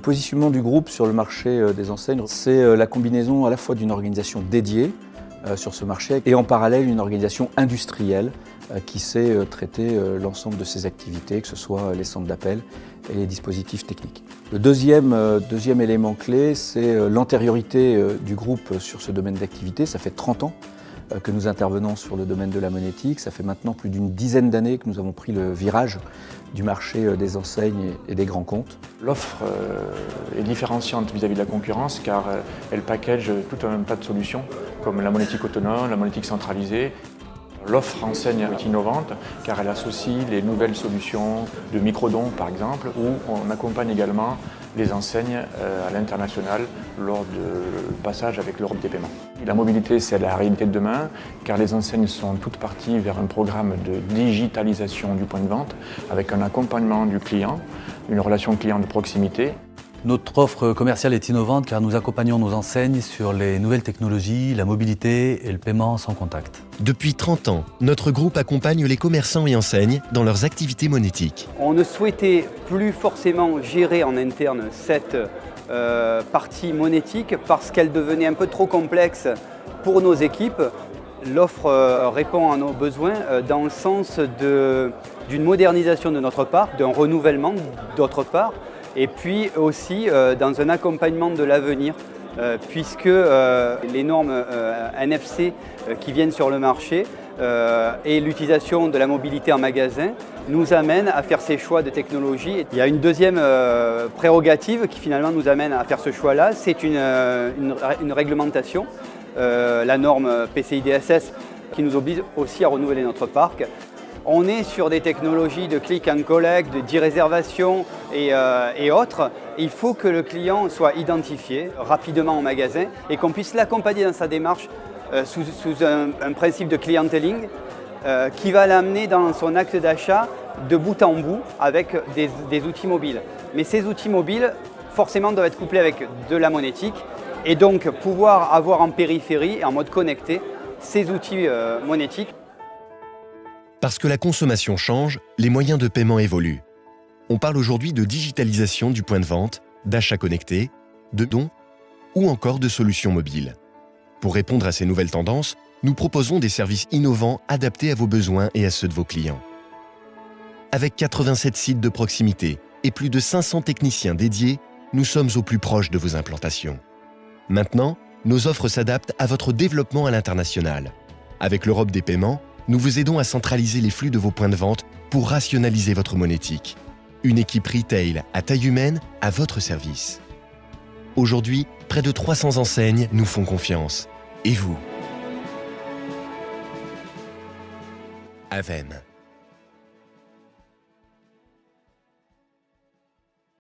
positionnement du groupe sur le marché des enseignes, c'est la combinaison à la fois d'une organisation dédiée sur ce marché et en parallèle une organisation industrielle qui sait traiter l'ensemble de ses activités, que ce soit les centres d'appel et les dispositifs techniques. Le deuxième élément clé, c'est l'antériorité du groupe sur ce domaine d'activité. Ça fait 30 ans que nous intervenons sur le domaine de la monétique. Ça fait maintenant plus d'une dizaine d'années que nous avons pris le virage du marché des enseignes et des grands comptes. L'offre est différenciante vis-à-vis de la concurrence car elle package tout un tas de solutions comme la monétique autonome, la monétique centralisée. L'offre enseigne est innovante car elle associe les nouvelles solutions de microdons par exemple, où on accompagne également les enseignes à l'international lors du passage avec l'Europe des paiements. La mobilité, c'est la réalité de demain car les enseignes sont toutes parties vers un programme de digitalisation du point de vente avec un accompagnement du client, une relation client de proximité. Notre offre commerciale est innovante car nous accompagnons nos enseignes sur les nouvelles technologies, la mobilité et le paiement sans contact. Depuis 30 ans, notre groupe accompagne les commerçants et enseignes dans leurs activités monétiques. On ne souhaitait plus forcément gérer en interne cette partie monétique parce qu'elle devenait un peu trop complexe pour nos équipes. L'offre répond à nos besoins dans le sens d'une modernisation de notre part, d'un renouvellement d'autre part, et puis aussi dans un accompagnement de l'avenir, puisque les normes NFC qui viennent sur le marché et l'utilisation de la mobilité en magasin nous amènent à faire ces choix de technologie. Il y a une deuxième prérogative qui finalement nous amène à faire ce choix-là, c'est une réglementation, la norme PCI DSS qui nous oblige aussi à renouveler notre parc. On est sur des technologies de click and collect, d'e-réservation et autres. Il faut que le client soit identifié rapidement en magasin et qu'on puisse l'accompagner dans sa démarche sous un principe de clienteling qui va l'amener dans son acte d'achat de bout en bout avec des outils mobiles. Mais ces outils mobiles, forcément, doivent être couplés avec de la monétique et donc pouvoir avoir en périphérie, en mode connecté, ces outils monétiques. Parce que la consommation change, les moyens de paiement évoluent. On parle aujourd'hui de digitalisation du point de vente, d'achats connectés, de dons ou encore de solutions mobiles. Pour répondre à ces nouvelles tendances, nous proposons des services innovants adaptés à vos besoins et à ceux de vos clients. Avec 87 sites de proximité et plus de 500 techniciens dédiés, nous sommes au plus proche de vos implantations. Maintenant, nos offres s'adaptent à votre développement à l'international. Avec l'Europe des paiements, nous vous aidons à centraliser les flux de vos points de vente pour rationaliser votre monétique. Une équipe retail à taille humaine à votre service. Aujourd'hui, près de 300 enseignes nous font confiance. Et vous? Avem.